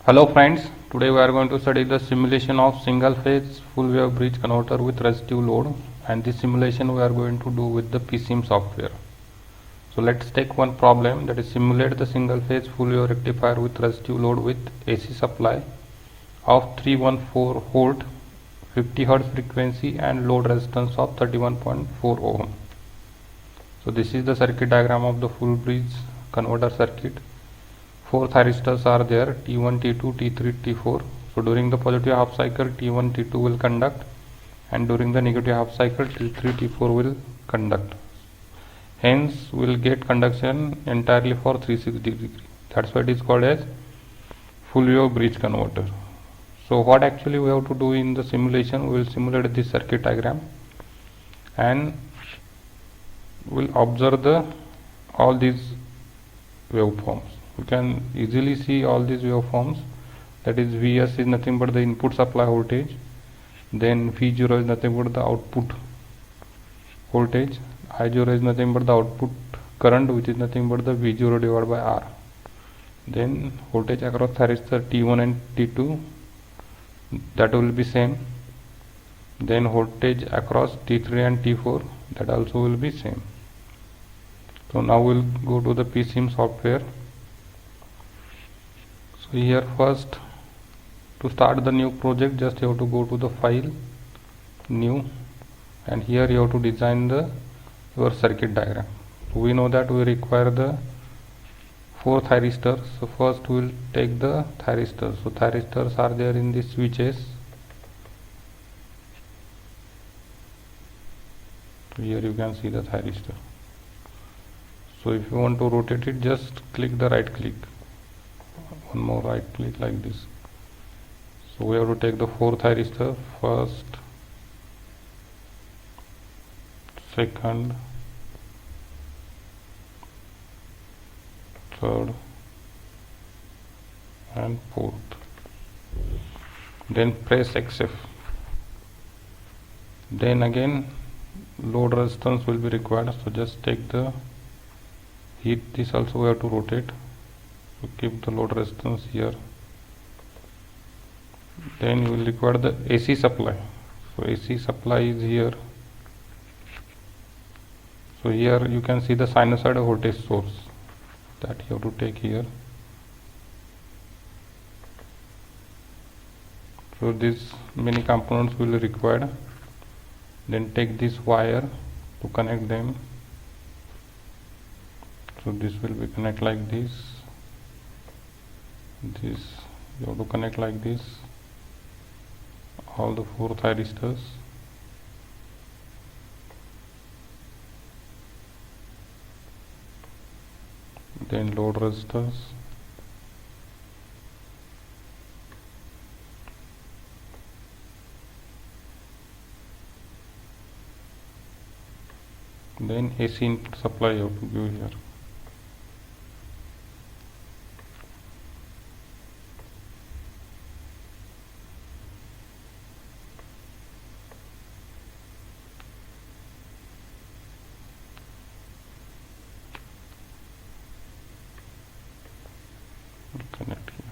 Hello friends, today we are going to study the simulation of single phase full wave bridge converter with resistive load, and this simulation we are going to do with the PCM software. So let's take one problem, that is simulate the single phase full wave rectifier with resistive load with AC supply of 314 volt, 50 Hz frequency and load resistance of 31.4 ohm. So this is the circuit diagram of the full bridge converter circuit. Four thyristors are there, T1, T2, T3, T4. So during the positive half cycle T1, T2 will conduct, and during the negative half cycle T3, T4 will conduct. Hence we will get conduction entirely for 360 degree. That's why it is called as full wave bridge converter. So what actually we have to do in the simulation, we will simulate this circuit diagram and we will observe all these waveforms. You can easily see all these waveforms, that is Vs is nothing but the input supply voltage, then V0 is nothing but the output voltage, I0 is nothing but the output current, which is nothing but the V0 divided by R. Then voltage across thyristor T1 and T2, that will be same. Then voltage across T3 and T4, that also will be same. So now we'll go to the PCM software. So here first, to start the new project, just you have to go to the file, new, and here you have to design your circuit diagram. So we know that we require the 4 thyristors. So first we will take the thyristors. So thyristors are there in the switches. So here you can see the thyristor. So if you want to rotate it, just click the right click, one more right click like this. So we have to take the 4 thyristor, first, second, third and fourth. Then press XF. Then again load resistance will be required, so just take the heat, this also we have to rotate. So keep the load resistance here. Then you will require the AC supply. So AC supply is here. So here you can see the sinusoidal voltage source, that you have to take here. So these many components will be required. Then take this wire to connect them. So this will be connect like this. This you have to connect like this, all the 4 thyristors. Then load resistors. Then AC input supply you have to give here. Connect here.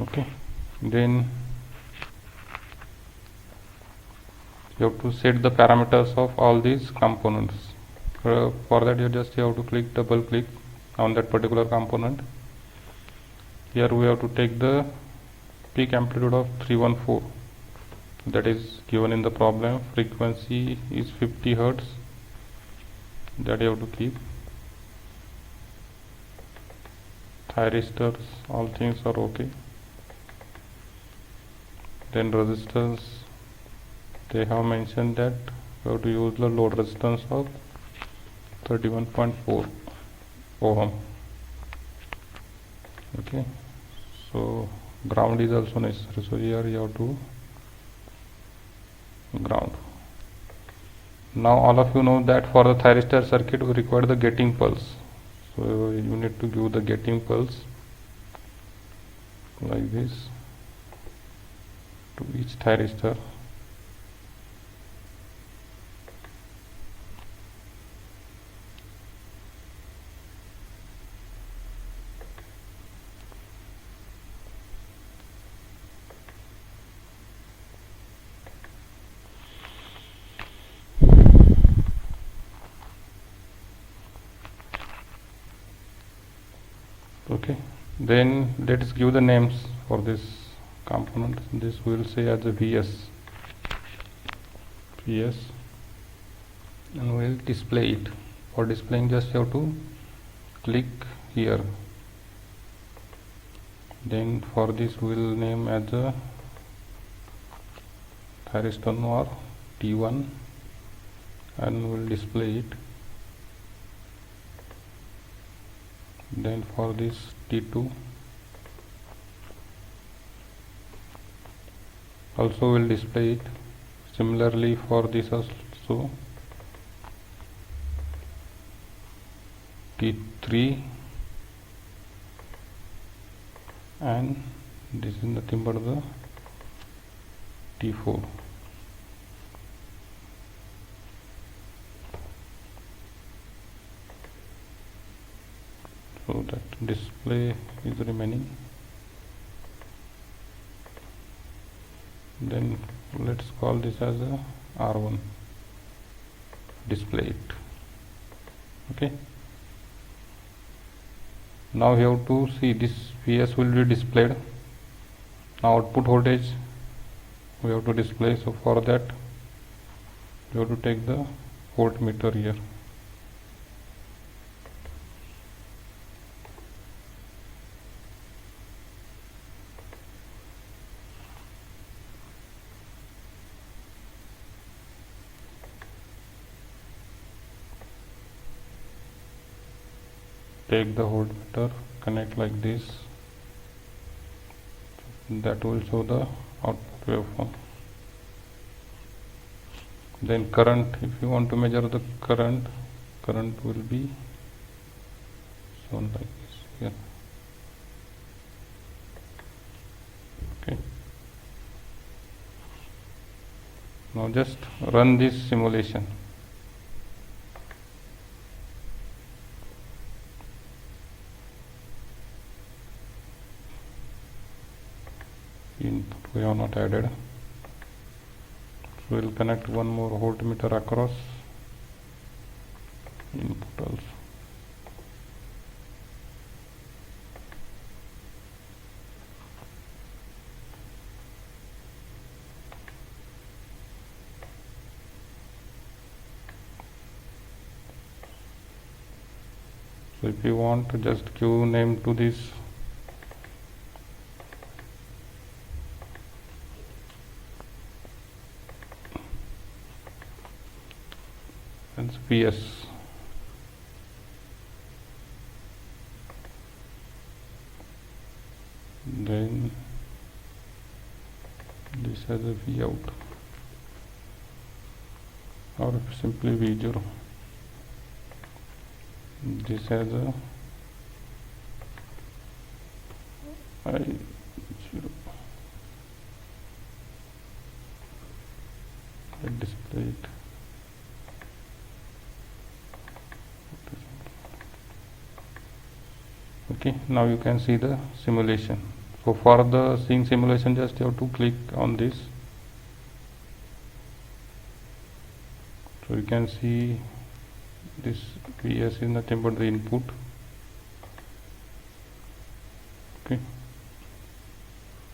Okay, then you have to set the parameters of all these components. For that you have to click, double click on that particular component. Here we have to take the peak amplitude of 314, that is given in the problem. Frequency is 50 Hz, that you have to keep. Thyristors, all things are okay. Then resistance, they have mentioned that you have to use the load resistance of 31.4 ohm. Okay, so ground is also necessary, so here you have to ground. Now all of you know that for the thyristor circuit we require the gating pulse. So you need to give the gating pulse like this to each thyristor. Okay, then let's give the names for this component. This we will say as a VS, and we'll display it. For displaying, just have to click here. Then for this we will name as a thyristor or T1, and we'll display it. Then for this T2 also will display it. Similarly for this also T3, and this is nothing but the T4. So that display is remaining. Then let's call this as a R1, display it. Okay, now you have to see this VS will be displayed. Now output voltage we have to display, so for that you have to take the voltmeter here. Take the voltmeter, connect like this, that will show the output waveform. Then current, if you want to measure the current will be shown like this here. Okay, now just run this simulation. Input we have not added, so we will connect one more voltmeter across input also. So if you want to just give name to this, and PS, then this has a V out, or simply V0. This has a I0. Let's display it. Okay, now you can see the simulation. So for the seeing simulation, just you have to click on this. So you can see this VS is nothing but the input. Okay,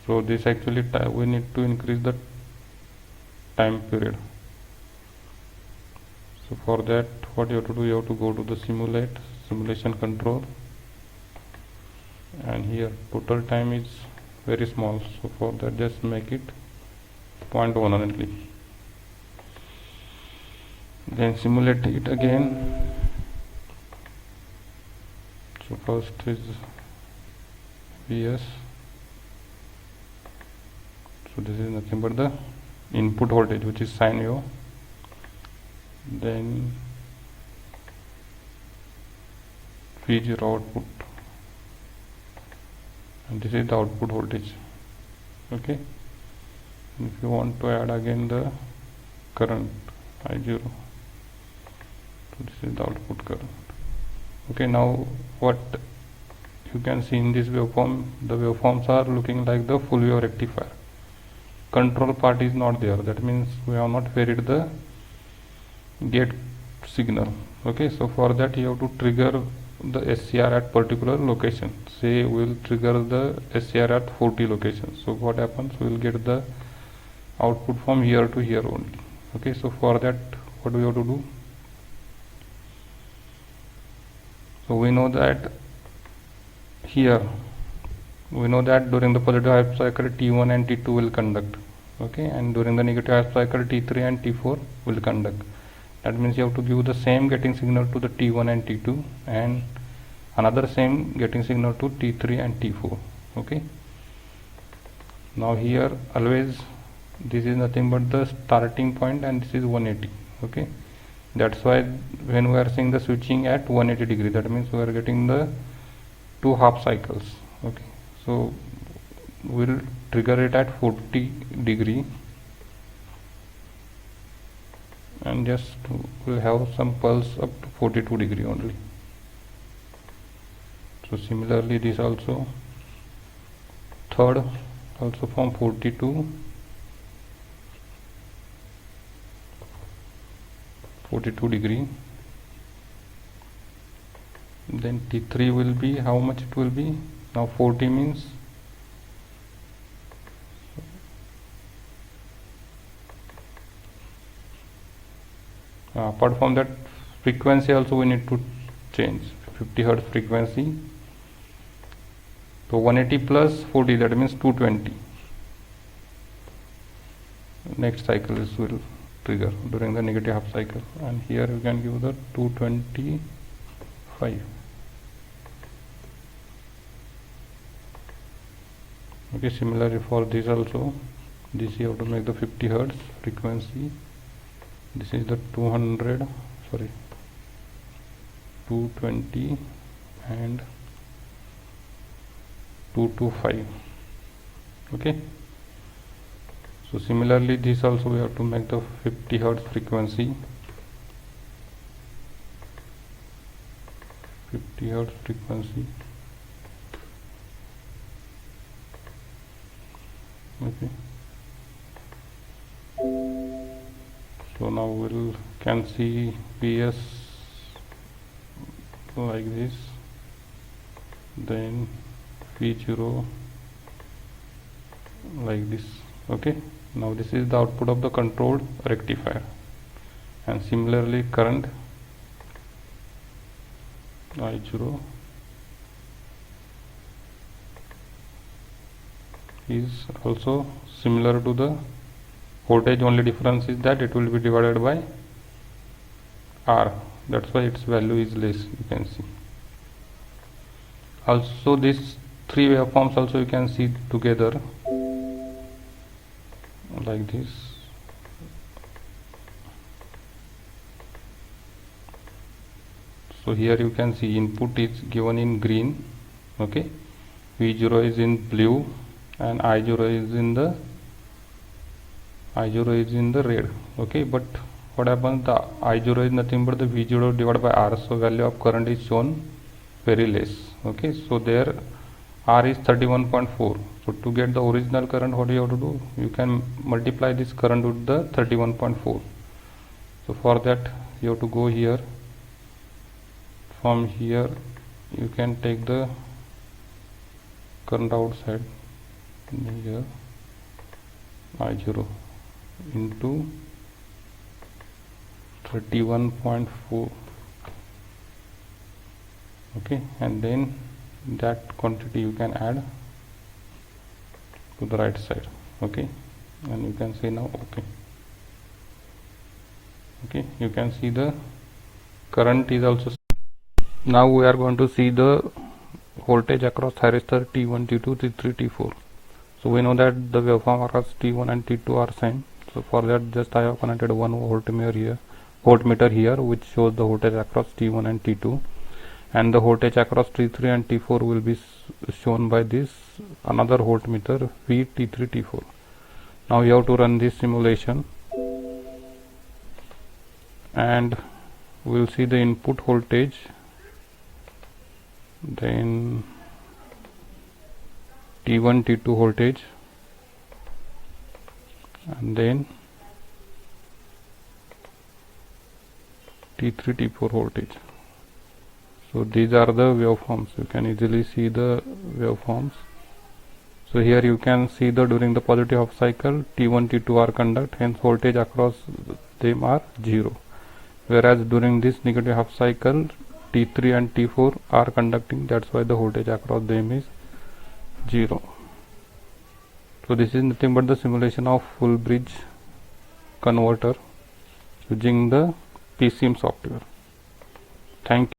so this actually we need to increase the time period. So for that, what you have to do, you have to go to the simulation control, and here total time is very small, so for that just make it 0.1 only. Then simulate it again. So first is VS, so this is nothing but the input voltage, which is sine wave. Then V0 output, and this is the output voltage. Okay, if you want to add again the current I0, so this is the output current. Okay, now what you can see in this waveform, the waveforms are looking like the full wave rectifier. Control part is not there, that means we have not varied the gate signal. Okay, so for that you have to trigger the SCR at particular location. Say we will trigger the SCR at 40 locations. So what happens, we will get the output from here to here only. Okay, so for that what we have to do, so we know that here we know that during the positive half cycle T1 and T2 will conduct, okay, and during the negative half cycle T3 and T4 will conduct. That means you have to give the same getting signal to the T1 and T2 and another same getting signal to T3 and T4. Okay, now here always this is nothing but the starting point and this is 180. Okay, that's why when we are seeing the switching at 180 degree, that means we are getting the 2 half cycles. Okay, so we'll trigger it at 40 degree and just we'll have some pulse up to 42 degree only. So similarly this also, third also from 42 degree, then T3 will be, how much it will be now, 40 means apart from that frequency also we need to change 50 Hertz frequency. So 180 plus 40, that means 220. Next cycle is will trigger during the negative half cycle, and here you can give the 225. Okay, similarly for this also, this you have to make the 50 Hertz frequency. This is the 220 and 225. Okay, so similarly this also we have to make the 50 Hertz frequency. 50 Hertz frequency. Okay, so now we'll can see PS like this, then P0 like this. Okay, now this is the output of the controlled rectifier, and similarly current I0 is also similar to the voltage, only difference is that it will be divided by R, that's why its value is less, you can see. Also these 3 waveforms also you can see together like this. So here you can see input is given in green, okay, V0 is in blue, and I0 is in the red. Okay, but what happens, the I0 is nothing but the V0 divided by R, so value of current is shown very less. Okay, so there R is 31.4. so to get the original current, what you have to do, you can multiply this current with the 31.4. so for that you have to go here, from here you can take the current outside here, I0 into 31.4. okay, and then that quantity you can add to the right side. Okay, and you can see now, okay, you can see the current is also. Now we are going to see the voltage across thyristor T1, T2, T3, T4. So we know that the waveform across T1 and T2 are same. So for that just I have connected one voltmeter here which shows the voltage across T1 and T2, and the voltage across T3 and T4 will be shown by this another voltmeter V T3 T4. Now you have to run this simulation and we will see the input voltage, then T1 T2 voltage, and then T3 T4 voltage. So these are the waveforms. You can easily see the waveforms. So here you can see that during the positive half cycle T1, T2 are conduct, hence voltage across them are 0. Whereas during this negative half cycle T3 and T4 are conducting, that's why the voltage across them is 0. So this is nothing but the simulation of full bridge converter using the PCM software. Thank you.